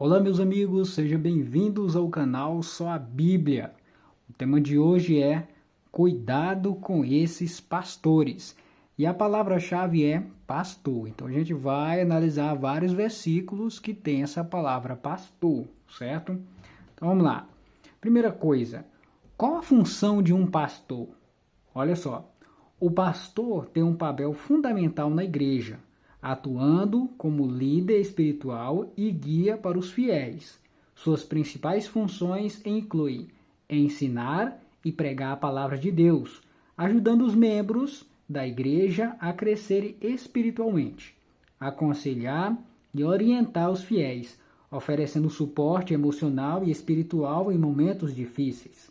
Olá, meus amigos, sejam bem-vindos ao canal Só a Bíblia. O tema de hoje é Cuidado com esses pastores. E a palavra-chave é pastor. Então a gente vai analisar vários versículos que tem essa palavra pastor, certo? Então vamos lá. Primeira coisa, qual a função de um pastor? Olha só, o pastor tem um papel fundamental na igreja, atuando como líder espiritual e guia para os fiéis. Suas principais funções incluem ensinar e pregar a palavra de Deus, ajudando os membros da igreja a crescerem espiritualmente, aconselhar e orientar os fiéis, oferecendo suporte emocional e espiritual em momentos difíceis.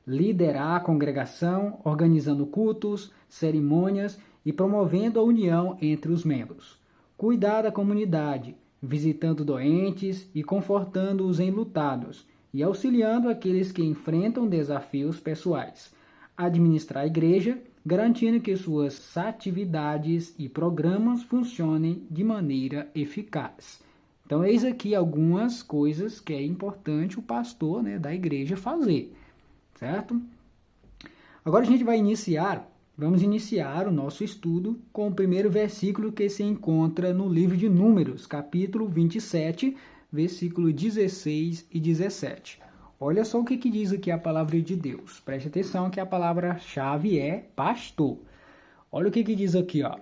Liderar a congregação, organizando cultos, cerimônias e promovendo a união entre os membros. Cuidar da comunidade, visitando doentes e confortando os enlutados e auxiliando aqueles que enfrentam desafios pessoais. Administrar a igreja, garantindo que suas atividades e programas funcionem de maneira eficaz. Então, eis aqui algumas coisas que é importante o pastor, da igreja fazer, certo? Agora a gente vamos iniciar o nosso estudo com o primeiro versículo que se encontra no livro de Números, capítulo 27, versículo 16 e 17. Olha só o que diz aqui a palavra de Deus. Preste atenção que a palavra-chave é pastor. Olha o que diz aqui, ó.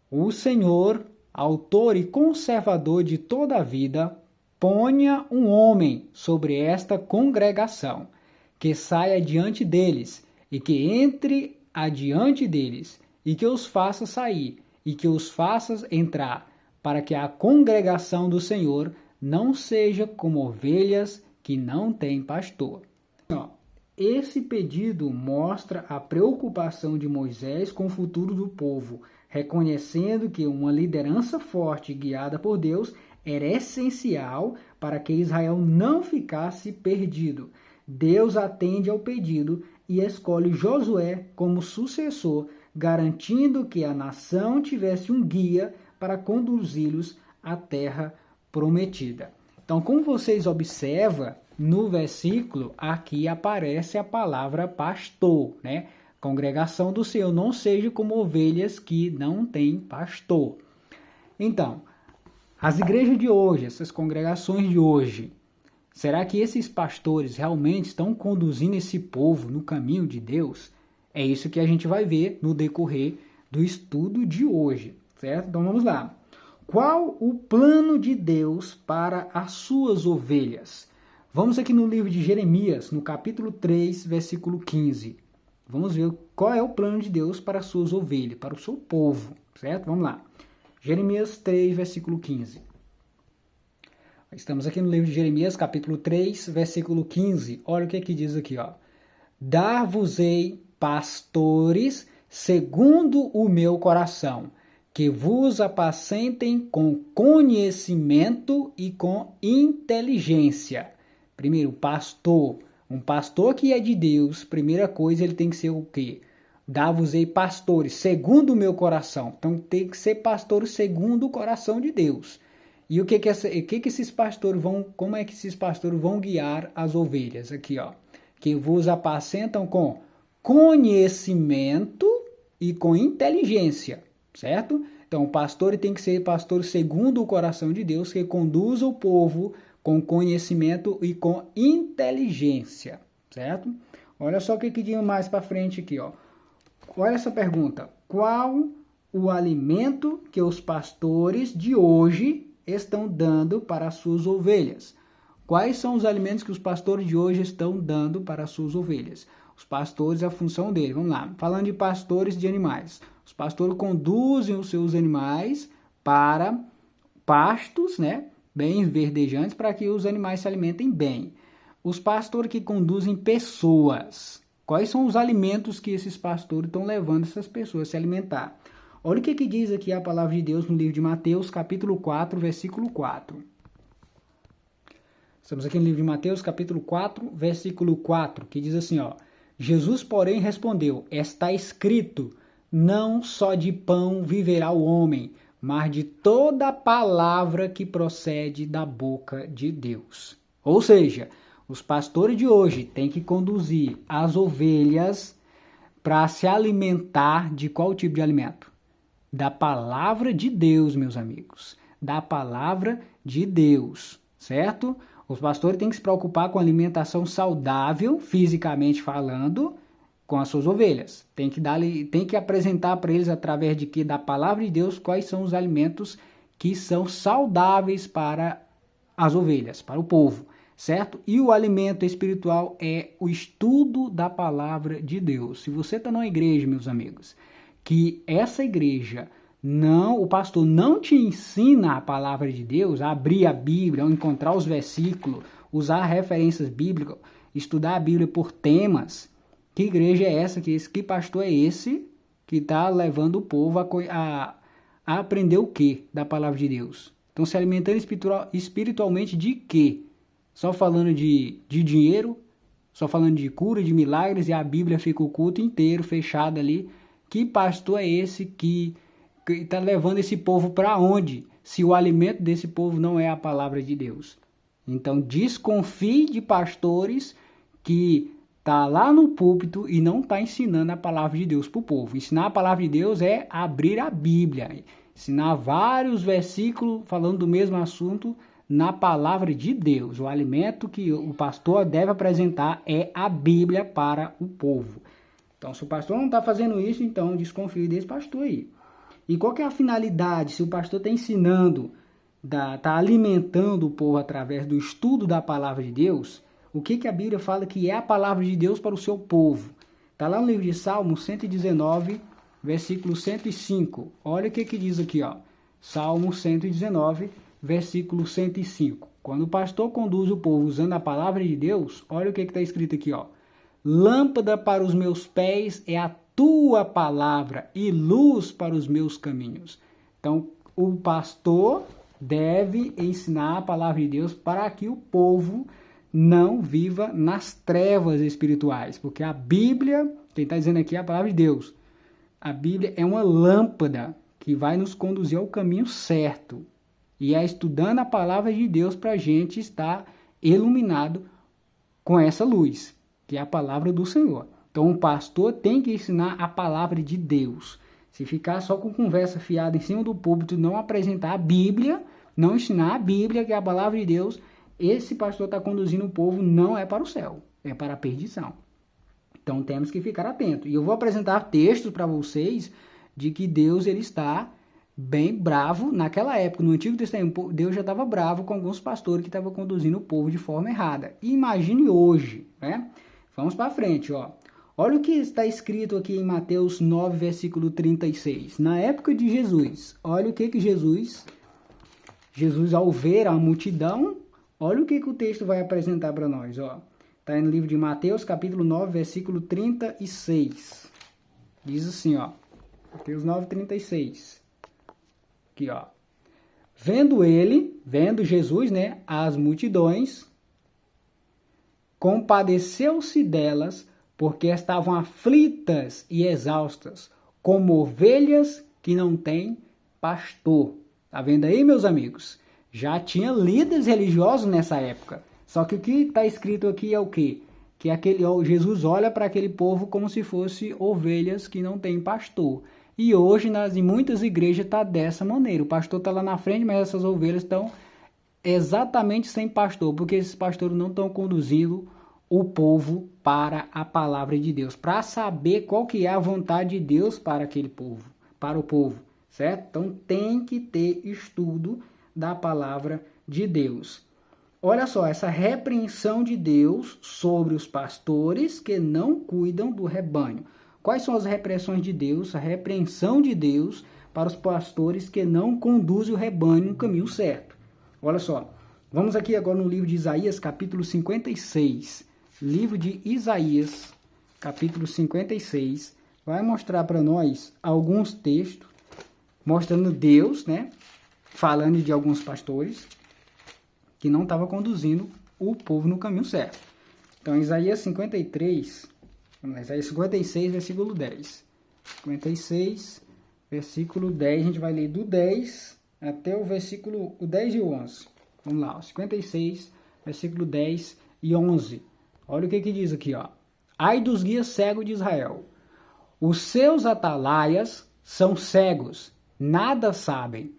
O Senhor, autor e conservador de toda a vida, ponha um homem sobre esta congregação, que saia diante deles, e que entre adiante deles, e que os faça sair, e que os faça entrar, para que a congregação do Senhor não seja como ovelhas que não têm pastor. Esse pedido mostra a preocupação de Moisés com o futuro do povo, reconhecendo que uma liderança forte guiada por Deus era essencial para que Israel não ficasse perdido. Deus atende ao pedido e escolhe Josué como sucessor, garantindo que a nação tivesse um guia para conduzi-los à terra prometida. Então, como vocês observam, no versículo aqui aparece a palavra pastor, Congregação do Senhor, não seja como ovelhas que não têm pastor. Então, as igrejas de hoje, essas congregações de hoje, será que esses pastores realmente estão conduzindo esse povo no caminho de Deus? É isso que a gente vai ver no decorrer do estudo de hoje, certo? Então vamos lá. Qual o plano de Deus para as suas ovelhas? Vamos aqui no livro de Jeremias, no capítulo 3, versículo 15. Vamos ver qual é o plano de Deus para as suas ovelhas, para o seu povo, certo? Vamos lá. Jeremias 3, versículo 15. Estamos aqui no livro de Jeremias, capítulo 3, versículo 15. Olha o que diz aqui, ó. Dar-vos-ei pastores segundo o meu coração, que vos apacentem com conhecimento e com inteligência. Primeiro, pastor. Um pastor que é de Deus, primeira coisa, ele tem que ser o quê? Dar-vos-ei pastores segundo o meu coração. Então, tem que ser pastores segundo o coração de Deus. E esses pastores como é que esses pastores vão guiar as ovelhas? Aqui, ó. Que vos apacentam com conhecimento e com inteligência, certo? Então, o pastor tem que ser pastor segundo o coração de Deus, que conduza o povo com conhecimento e com inteligência, certo? Olha só o que diz mais para frente aqui, ó. Olha essa pergunta. Qual o alimento que os pastores de hoje estão dando para as suas ovelhas? Quais são os alimentos que os pastores de hoje estão dando para as suas ovelhas? Os pastores, a função dele, vamos lá. Falando de pastores de animais. Os pastores conduzem os seus animais para pastos, bem verdejantes, para que os animais se alimentem bem. Os pastores que conduzem pessoas. Quais são os alimentos que esses pastores estão levando essas pessoas a se alimentar? Olha o que diz aqui a palavra de Deus no livro de Mateus, capítulo 4, versículo 4. Estamos aqui no livro de Mateus, capítulo 4, versículo 4, que diz assim, ó. Jesus, porém, respondeu, está escrito, não só de pão viverá o homem, mas de toda a palavra que procede da boca de Deus. Ou seja, os pastores de hoje têm que conduzir as ovelhas para se alimentar de qual tipo de alimento? Da palavra de Deus, meus amigos. Da palavra de Deus, certo? Os pastores têm que se preocupar com alimentação saudável, fisicamente falando, com as suas ovelhas. Tem que apresentar para eles, através de que? Da palavra de Deus, quais são os alimentos que são saudáveis para as ovelhas, para o povo, certo? E o alimento espiritual é o estudo da palavra de Deus. Se você está numa igreja, meus amigos, que essa igreja o pastor não te ensina a palavra de Deus, a abrir a Bíblia, encontrar os versículos, usar referências bíblicas, estudar a Bíblia por temas, que igreja é essa? Que pastor é esse que está levando o povo a aprender o quê da palavra de Deus? Estão se alimentando espiritualmente de quê? Só falando de dinheiro, só falando de cura, de milagres, e a Bíblia fica o culto inteiro fechado ali. Que pastor é esse que está levando esse povo para onde? Se o alimento desse povo não é a palavra de Deus. Então desconfie de pastores que tá lá no púlpito e não está ensinando a palavra de Deus para o povo. Ensinar a palavra de Deus é abrir a Bíblia, ensinar vários versículos falando do mesmo assunto na palavra de Deus. O alimento que o pastor deve apresentar é a Bíblia para o povo. Então, se o pastor não está fazendo isso, então desconfie desse pastor aí. E qual que é a finalidade? Se o pastor está ensinando, está alimentando o povo através do estudo da palavra de Deus, o que a Bíblia fala que é a palavra de Deus para o seu povo? Está lá no livro de Salmo 119, versículo 105. Olha o que diz aqui, ó. Salmo 119, versículo 105. Quando o pastor conduz o povo usando a palavra de Deus, olha o que está escrito aqui, ó. Lâmpada para os meus pés é a tua palavra e luz para os meus caminhos. Então, o pastor deve ensinar a palavra de Deus para que o povo não viva nas trevas espirituais, porque a Bíblia, quem está dizendo aqui é a palavra de Deus. A Bíblia é uma lâmpada que vai nos conduzir ao caminho certo. E é estudando a palavra de Deus para a gente estar iluminado com essa luz, que é a palavra do Senhor. Então o pastor tem que ensinar a palavra de Deus. Se ficar só com conversa fiada em cima do púlpito, não apresentar a Bíblia, não ensinar a Bíblia, que é a palavra de Deus, esse pastor está conduzindo o povo não é para o céu, é para a perdição. Então temos que ficar atentos. E eu vou apresentar textos para vocês de que Deus ele está bem bravo naquela época. No Antigo Testamento, Deus já estava bravo com alguns pastores que estavam conduzindo o povo de forma errada. E imagine hoje, né? Vamos para frente, ó. Olha o que está escrito aqui em Mateus 9, versículo 36. Na época de Jesus, olha o que Jesus, ao ver a multidão, olha o que o texto vai apresentar para nós, ó. Está no livro de Mateus, capítulo 9, versículo 36. Diz assim, ó. Mateus 9, 36. Aqui, ó. Vendo Jesus, né, as multidões, compadeceu-se delas, porque estavam aflitas e exaustas, como ovelhas que não têm pastor. Tá vendo aí, meus amigos? Já tinha líderes religiosos nessa época. Só que o que está escrito aqui é o quê? Que Jesus olha para aquele povo como se fosse ovelhas que não têm pastor. E hoje, em muitas igrejas, está dessa maneira. O pastor está lá na frente, mas essas ovelhas estão exatamente sem pastor, porque esses pastores não estão conduzindo o povo para a palavra de Deus, para saber qual que é a vontade de Deus para aquele povo, para o povo, certo? Então tem que ter estudo da palavra de Deus. Olha só, essa repreensão de Deus sobre os pastores que não cuidam do rebanho. Quais são as repreensões de Deus, a repreensão de Deus para os pastores que não conduzem o rebanho no caminho certo? Olha só, vamos aqui agora no livro de Isaías, capítulo 56. Livro de Isaías, capítulo 56, vai mostrar para nós alguns textos mostrando Deus, né, falando de alguns pastores que não estavam conduzindo o povo no caminho certo. Então, Isaías 53, Isaías 56, versículo 10. 56, versículo 10, a gente vai ler do 10 até o versículo o 10 e o 11. Vamos lá, 56, versículo 10 e 11. Olha o que diz aqui, ó. Ai dos guias cegos de Israel. Os seus atalaias são cegos, nada sabem.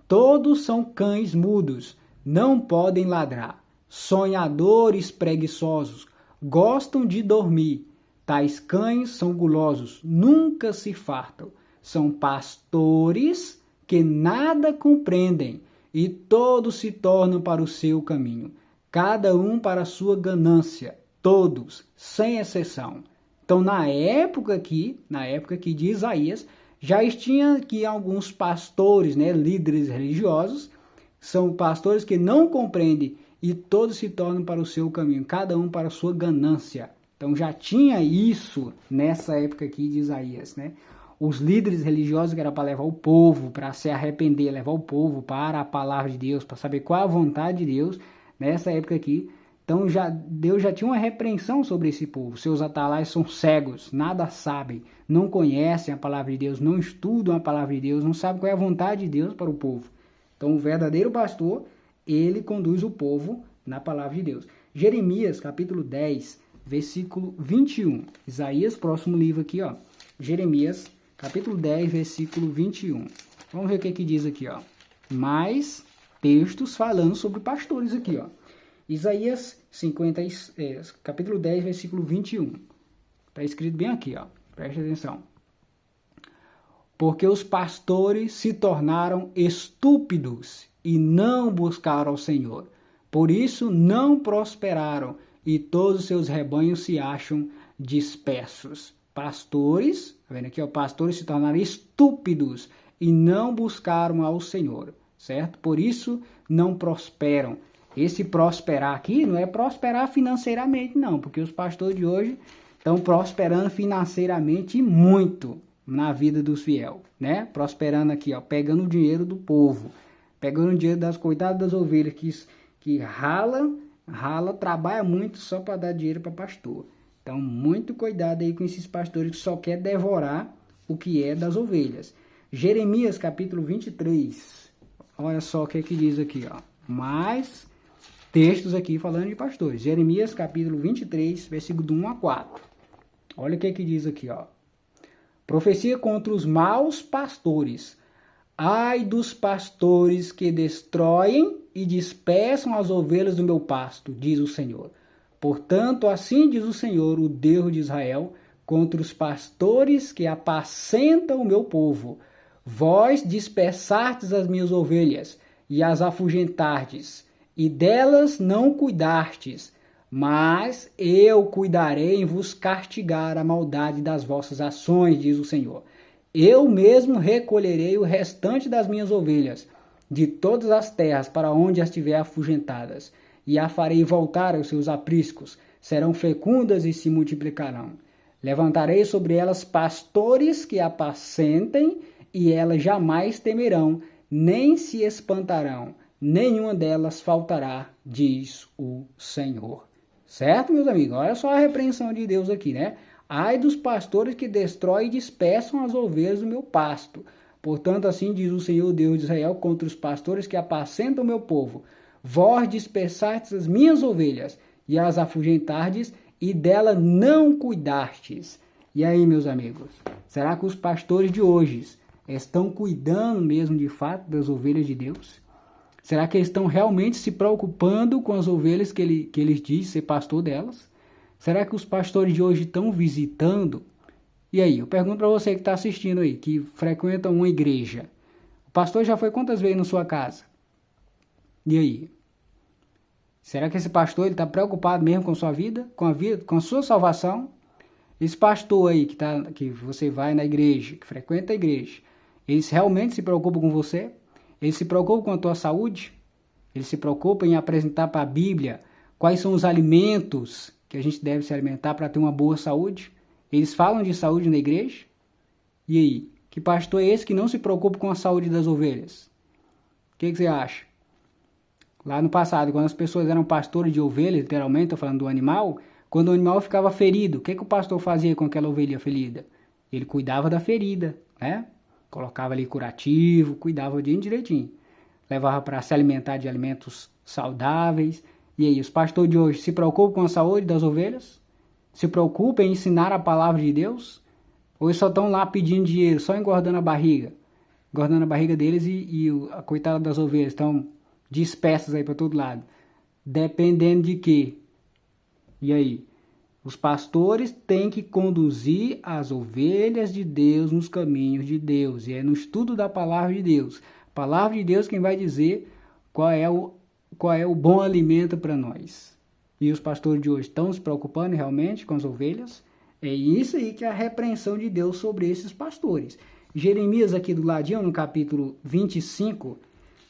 Todos são cães mudos, não podem ladrar. Sonhadores preguiçosos, gostam de dormir. Tais cães são gulosos, nunca se fartam. São pastores que nada compreendem e todos se tornam para o seu caminho, cada um para a sua ganância, todos, sem exceção. Então, na época aqui de Isaías, já tinha aqui alguns pastores, né, líderes religiosos, são pastores que não compreendem e todos se tornam para o seu caminho, cada um para a sua ganância. Então já tinha isso nessa época aqui de Isaías, né? Os líderes religiosos que era para levar o povo, para se arrepender, levar o povo para a palavra de Deus, para saber qual é a vontade de Deus, nessa época aqui. Então Deus já tinha uma repreensão sobre esse povo. Seus atalaias são cegos, nada sabem, não conhecem a palavra de Deus, não estudam a palavra de Deus, não sabem qual é a vontade de Deus para o povo. Então o verdadeiro pastor, ele conduz o povo na palavra de Deus. Jeremias, capítulo 10, versículo 21. Isaías, próximo livro aqui, ó. Jeremias, capítulo 10, versículo 21. Vamos ver o que diz aqui, ó. Mais textos falando sobre pastores aqui, ó. Isaías capítulo 10, versículo 21. Está escrito bem aqui, ó. Preste atenção. Porque os pastores se tornaram estúpidos e não buscaram ao Senhor. Por isso não prosperaram e todos os seus rebanhos se acham dispersos. Pastores, tá vendo aqui, ó, pastores se tornaram estúpidos e não buscaram ao Senhor, certo? Por isso não prosperam. Esse prosperar aqui não é prosperar financeiramente, não, porque os pastores de hoje estão prosperando financeiramente muito na vida dos fiéis, né? Prosperando aqui, ó, pegando o dinheiro do povo, pegando o dinheiro das coitadas das ovelhas que rala, trabalha muito só para dar dinheiro para pastor. Então, muito cuidado aí com esses pastores que só querem devorar o que é das ovelhas. Jeremias, capítulo 23. Olha só o que diz aqui, ó. Mais textos aqui falando de pastores. Jeremias, capítulo 23, versículo do 1 a 4. Olha o que diz aqui, ó. Profecia contra os maus pastores. Ai dos pastores que destroem e dispersam as ovelhas do meu pasto, diz o Senhor. Portanto, assim diz o Senhor, o Deus de Israel, contra os pastores que apacentam o meu povo. Vós dispersastes as minhas ovelhas e as afugentastes, e delas não cuidastes, mas eu cuidarei em vos castigar a maldade das vossas ações, diz o Senhor. Eu mesmo recolherei o restante das minhas ovelhas, de todas as terras para onde as tiver afugentadas, e a farei voltar aos seus apriscos, serão fecundas e se multiplicarão. Levantarei sobre elas pastores que apacentem, e elas jamais temerão, nem se espantarão, nenhuma delas faltará, diz o Senhor. Certo, meus amigos? Olha só a repreensão de Deus aqui, né? Ai dos pastores que destroem e dispersam as ovelhas do meu pasto. Portanto, assim diz o Senhor Deus de Israel contra os pastores que apacentam o meu povo. Vós dispersastes as minhas ovelhas e as afugentastes, e dela não cuidastes. E aí, meus amigos, será que os pastores de hoje estão cuidando mesmo de fato das ovelhas de Deus? Será que eles estão realmente se preocupando com as ovelhas que eles dizem ser pastor delas? Será que os pastores de hoje estão visitando? E aí, eu pergunto para você que está assistindo aí, que frequenta uma igreja. O pastor já foi quantas vezes na sua casa? E aí? Será que esse pastor está preocupado mesmo com a sua vida? Com a sua salvação? Esse pastor aí que você vai na igreja, que frequenta a igreja, eles realmente se preocupam com você? Eles se preocupam com a tua saúde? Eles se preocupam em apresentar para a Bíblia quais são os alimentos que a gente deve se alimentar para ter uma boa saúde? Eles falam de saúde na igreja? E aí? Que pastor é esse que não se preocupa com a saúde das ovelhas? O que você acha? Lá no passado, quando as pessoas eram pastores de ovelhas, literalmente, estou falando do animal, quando o animal ficava ferido, o que o pastor fazia com aquela ovelha ferida? Ele cuidava da ferida, né? Colocava ali curativo, cuidava direitinho. Levava para se alimentar de alimentos saudáveis. E aí, os pastores de hoje se preocupam com a saúde das ovelhas? Se preocupam em ensinar a palavra de Deus? Ou eles só estão lá pedindo dinheiro, só engordando a barriga? Engordando a barriga deles a coitada das ovelhas estão dispersas aí para todo lado. Dependendo de quê? E aí? Os pastores têm que conduzir as ovelhas de Deus nos caminhos de Deus. E é no estudo da palavra de Deus. A palavra de Deus quem vai dizer qual é o bom alimento para nós. E os pastores de hoje estão se preocupando realmente com as ovelhas? É isso aí que é a repreensão de Deus sobre esses pastores. Jeremias aqui do ladinho, no capítulo 25,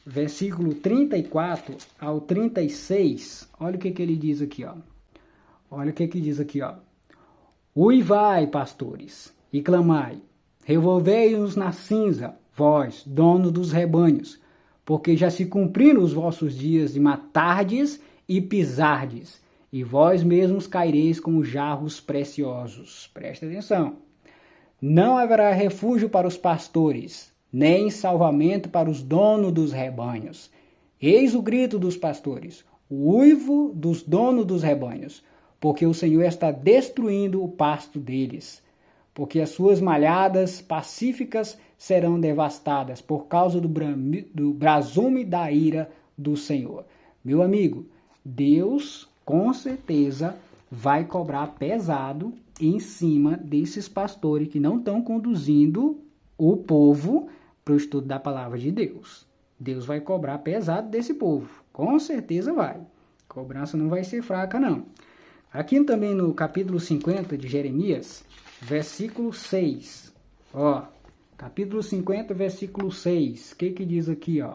versículo 34 ao 36, olha o que ele diz aqui, ó. Olha o que diz aqui, ó. Uivai, pastores, e clamai, revolvei-os na cinza, vós, dono dos rebanhos, porque já se cumpriram os vossos dias de matardes e pisardes, e vós mesmos caireis como jarros preciosos. Presta atenção. Não haverá refúgio para os pastores, nem salvamento para os donos dos rebanhos. Eis o grito dos pastores, o uivo dos donos dos rebanhos, porque o Senhor está destruindo o pasto deles, porque as suas malhadas pacíficas serão devastadas por causa do brasume da ira do Senhor. Meu amigo, Deus com certeza vai cobrar pesado em cima desses pastores que não estão conduzindo o povo para o estudo da palavra de Deus. Deus vai cobrar pesado desse povo, com certeza vai. A cobrança não vai ser fraca não. Aqui também no capítulo 50 de Jeremias, versículo 6. Ó, capítulo 50, versículo 6. O que diz aqui, ó?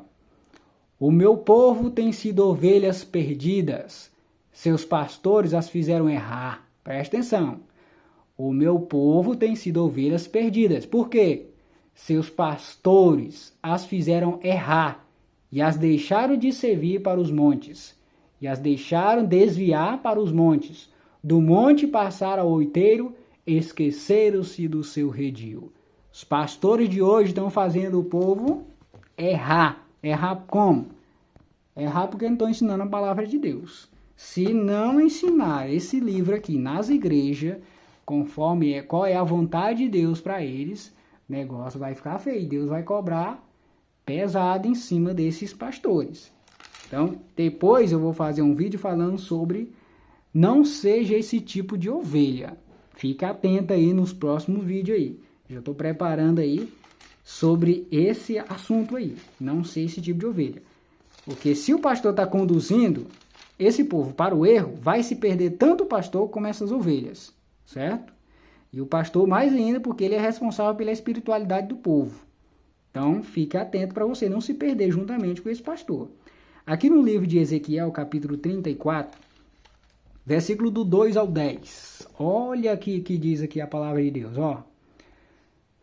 O meu povo tem sido ovelhas perdidas. Seus pastores as fizeram errar. Presta atenção. O meu povo tem sido ovelhas perdidas. Por quê? Seus pastores as fizeram errar e as deixaram de servir para os montes. E as deixaram desviar para os montes. Do monte passaram ao outeiro, esqueceram-se do seu redil. Os pastores de hoje estão fazendo o povo errar. Errar como? Errar porque não estão ensinando a palavra de Deus. Se não ensinar esse livro aqui nas igrejas, conforme qual é a vontade de Deus para eles, o negócio vai ficar feio. Deus vai cobrar pesado em cima desses pastores. Então, depois eu vou fazer um vídeo falando sobre não seja esse tipo de ovelha. Fica atento aí nos próximos vídeos aí. Já estou preparando aí sobre esse assunto aí. Não ser esse tipo de ovelha. Porque se o pastor está conduzindo esse povo para o erro, vai se perder tanto o pastor como essas ovelhas. Certo? E o pastor mais ainda porque ele é responsável pela espiritualidade do povo. Então, fique atento para você não se perder juntamente com esse pastor. Aqui no livro de Ezequiel, capítulo 34, versículo do 2 ao 10. Olha aqui que diz aqui a palavra de Deus, ó.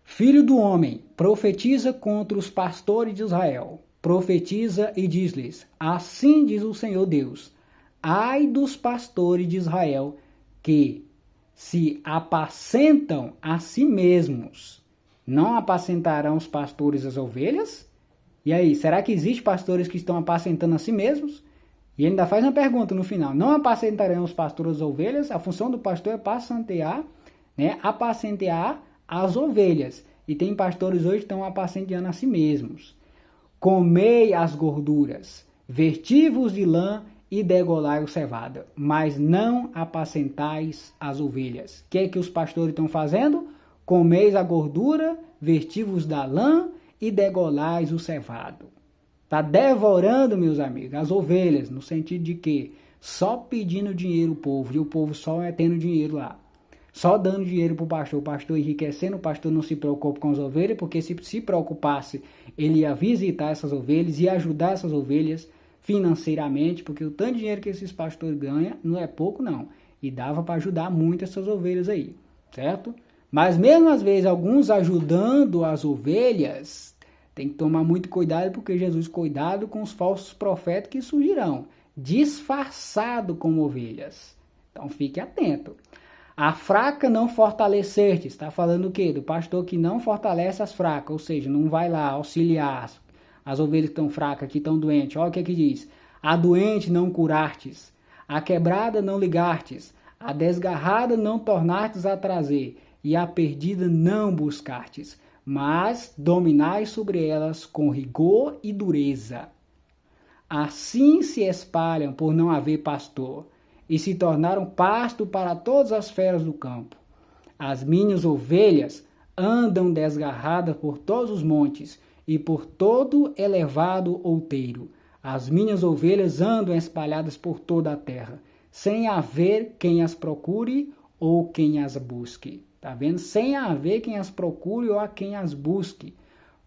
Filho do homem, profetiza contra os pastores de Israel. Profetiza e diz-lhes, assim diz o Senhor Deus, ai dos pastores de Israel que se apacentam a si mesmos. Não apacentarão os pastores as ovelhas? E aí, será que existem pastores que estão apacentando a si mesmos? E ele ainda faz uma pergunta no final. Não apacentarão os pastores as ovelhas? A função do pastor é pacentear, né? Apacentear as ovelhas. E tem pastores hoje que estão apacenteando a si mesmos. Comei as gorduras, verti-vos de lã e degolai o cevada, mas não apacentais as ovelhas. O que é que os pastores estão fazendo? Comeis a gordura, verti-vos da lã e degolais o cevado. Está devorando, meus amigos, as ovelhas, no sentido de que só pedindo dinheiro o povo, e o povo só tendo dinheiro lá. Só dando dinheiro para o pastor enriquecendo, o pastor não se preocupa com as ovelhas, porque se preocupasse, ele ia visitar essas ovelhas e ajudar essas ovelhas financeiramente, porque o tanto de dinheiro que esses pastores ganham não é pouco não, e dava para ajudar muito essas ovelhas aí, certo? Mas mesmo às vezes, alguns ajudando as ovelhas, tem que tomar muito cuidado, porque Jesus, cuidado com os falsos profetas que surgirão, disfarçado como ovelhas. Então fique atento. A fraca não fortalecer-te. Está falando o quê? Do pastor que não fortalece as fracas, ou seja, não vai lá auxiliar as ovelhas que estão fracas, que estão doentes. Olha o que é que diz. A doente não curartes, a quebrada não ligartes, a desgarrada não tornartes a trazer, e a perdida não buscartes, mas dominai sobre elas com rigor e dureza. Assim se espalham por não haver pastor, e se tornaram pasto para todas as feras do campo. As minhas ovelhas andam desgarradas por todos os montes e por todo elevado outeiro. As minhas ovelhas andam espalhadas por toda a terra, sem haver quem as procure ou quem as busque. Tá vendo? Sem haver quem as procure ou a quem as busque.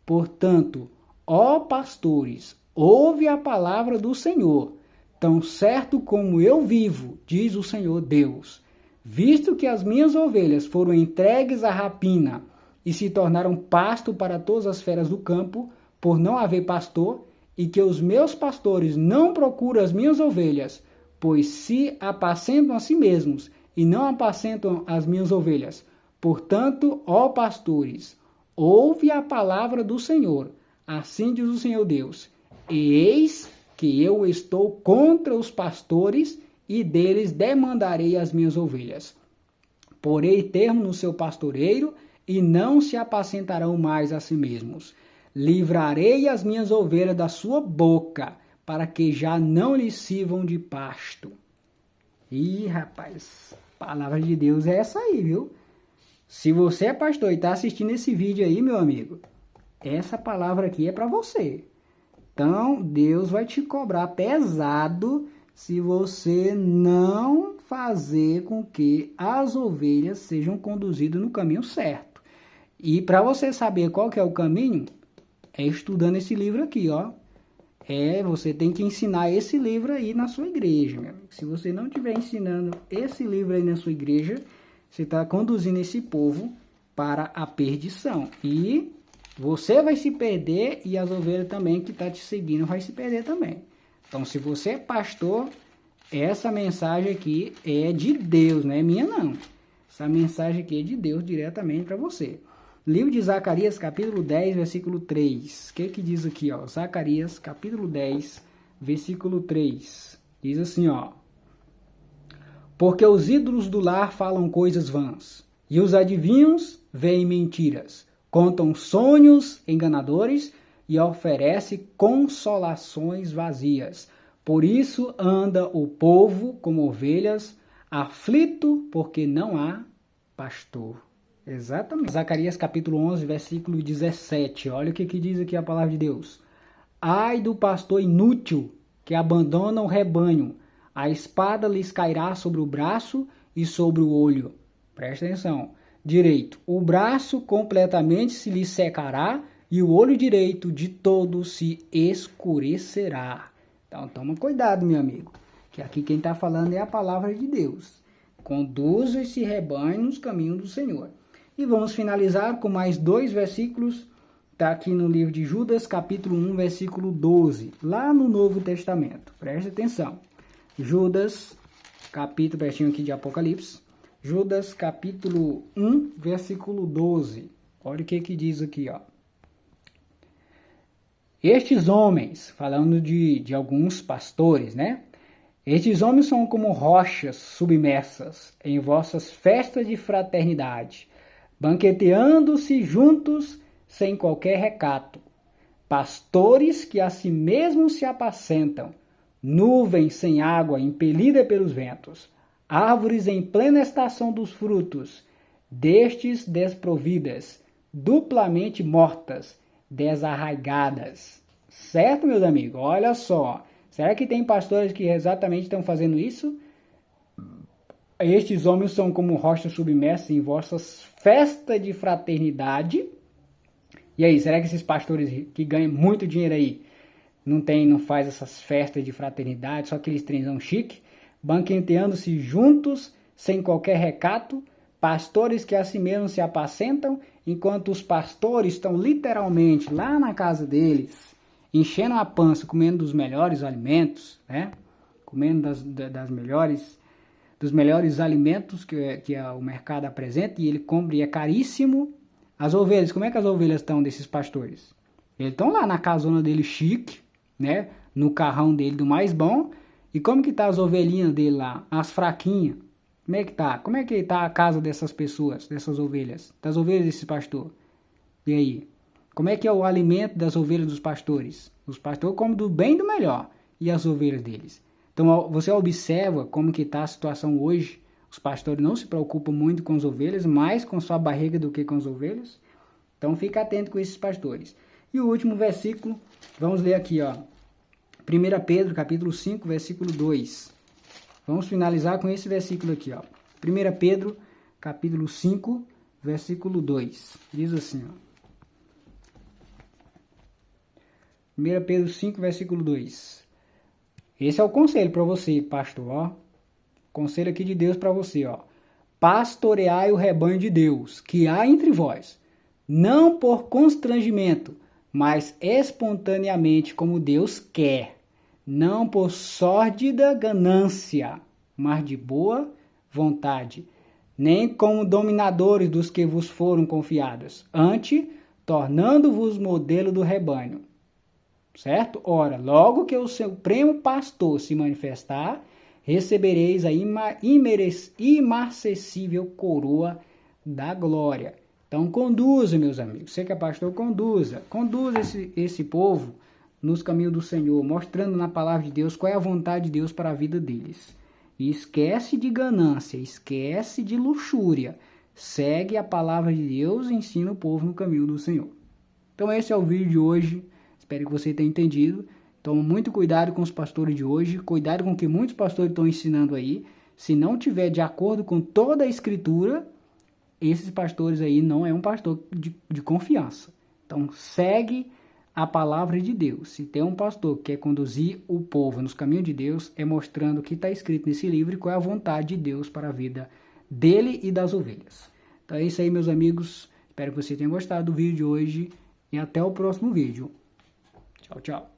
Portanto, ó pastores, ouve a palavra do Senhor. Tão certo como eu vivo, diz o Senhor Deus, visto que as minhas ovelhas foram entregues à rapina e se tornaram pasto para todas as feras do campo, por não haver pastor, e que os meus pastores não procuram as minhas ovelhas, pois se apacentam a si mesmos e não apacentam as minhas ovelhas. Portanto, ó pastores, ouve a palavra do Senhor, assim diz o Senhor Deus, e eis que eu estou contra os pastores e deles demandarei as minhas ovelhas. Porei termo no seu pastoreiro e não se apacentarão mais a si mesmos. Livrarei as minhas ovelhas da sua boca, para que já não lhes sirvam de pasto. Ih, rapaz, a palavra de Deus é essa aí, viu? Se você é pastor e está assistindo esse vídeo aí, meu amigo, essa palavra aqui é para você. Então, Deus vai te cobrar pesado se você não fazer com que as ovelhas sejam conduzidas no caminho certo. E para você saber qual que é o caminho, é estudando esse livro aqui, ó. Você tem que ensinar esse livro aí na sua igreja, meu amigo. Se você não estiver ensinando esse livro aí na sua igreja, você está conduzindo esse povo para a perdição. E você vai se perder e as ovelhas também que estão te seguindo vai se perder também. Então, se você é pastor, essa mensagem aqui é de Deus, não é minha não. Essa mensagem aqui é de Deus diretamente para você. Livro de Zacarias, capítulo 10, versículo 3. O que diz aqui, ó? Zacarias, capítulo 10, versículo 3. Diz assim, ó. Porque os ídolos do lar falam coisas vãs, e os adivinhos veem mentiras. Contam sonhos enganadores e oferece consolações vazias. Por isso anda o povo como ovelhas, aflito porque não há pastor. Exatamente. Zacarias capítulo 11, versículo 17. Olha o que diz aqui a palavra de Deus. Ai do pastor inútil que abandona o rebanho. A espada lhes cairá sobre o braço e sobre o olho. Presta atenção. Direito. O braço completamente se lhe secará e o olho direito de todo se escurecerá. Então, toma cuidado, meu amigo. Que aqui quem está falando é a palavra de Deus. Conduza esse rebanho nos caminhos do Senhor. E vamos finalizar com mais 2 versículos. Está aqui no livro de Judas, capítulo 1, versículo 12. Lá no Novo Testamento. Preste atenção. Judas, capítulo, pertinho aqui de Apocalipse. Judas, capítulo 1, versículo 12. Olha o que diz aqui, ó. Estes homens, falando de alguns pastores, né? Estes homens são como rochas submersas em vossas festas de fraternidade, banqueteando-se juntos sem qualquer recato. Pastores que a si mesmos se apacentam, nuvens sem água impelida pelos ventos, árvores em plena estação dos frutos, destes desprovidas, duplamente mortas, desarraigadas. Certo, meus amigos? Olha só. Será que tem pastores que exatamente estão fazendo isso? Estes homens são como rochas submersas em vossas festas de fraternidade. E aí, será que esses pastores que ganham muito dinheiro aí não faz essas festas de fraternidade, só aqueles trenzão chique, banqueteando-se juntos, sem qualquer recato, pastores que a si mesmos se apacentam, enquanto os pastores estão literalmente lá na casa deles, enchendo a pança, comendo dos melhores alimentos, né? Comendo dos dos melhores alimentos que o mercado apresenta, e ele compra e é caríssimo. As ovelhas, como é que as ovelhas estão desses pastores? Eles estão lá na casona dele chique, né? No carrão dele do mais bom. E como que tá as ovelhinhas dele lá? As fraquinhas. Como é que tá? Como é que tá a casa dessas pessoas, dessas ovelhas? Das ovelhas desse pastor? E aí? Como é que é o alimento das ovelhas dos pastores? Os pastores comem do bem e do melhor. E as ovelhas deles? Então você observa como que está a situação hoje. Os pastores não se preocupam muito com as ovelhas, mais com sua barriga do que com as ovelhas. Então fica atento com esses pastores. E o último versículo, vamos ler aqui, ó. 1 Pedro, capítulo 5, versículo 2. Vamos finalizar com esse versículo aqui, ó. 1 Pedro, capítulo 5, versículo 2. Diz assim, ó. 1 Pedro 5, versículo 2. Esse é o conselho para você, pastor, ó. Conselho aqui de Deus para você, ó. Pastoreai o rebanho de Deus, que há entre vós, não por constrangimento, mas espontaneamente como Deus quer, não por sórdida ganância, mas de boa vontade, nem como dominadores dos que vos foram confiados, antes tornando-vos modelo do rebanho. Certo? Ora, logo que o supremo pastor se manifestar, recebereis a imarcessível coroa da glória. Então conduza, meus amigos. Você que é pastor, conduza esse povo nos caminhos do Senhor, mostrando na palavra de Deus qual é a vontade de Deus para a vida deles. E esquece de ganância, esquece de luxúria. Segue a palavra de Deus e ensina o povo no caminho do Senhor. Então esse é o vídeo de hoje. Espero que você tenha entendido. Toma muito cuidado com os pastores de hoje. Cuidado com o que muitos pastores estão ensinando aí. Se não tiver de acordo com toda a escritura, esses pastores aí não é um pastor de confiança. Então segue a palavra de Deus. Se tem um pastor que quer conduzir o povo nos caminhos de Deus, é mostrando o que está escrito nesse livro e qual é a vontade de Deus para a vida dele e das ovelhas. Então é isso aí, meus amigos. Espero que você tenha gostado do vídeo de hoje e até o próximo vídeo. Tchau, tchau.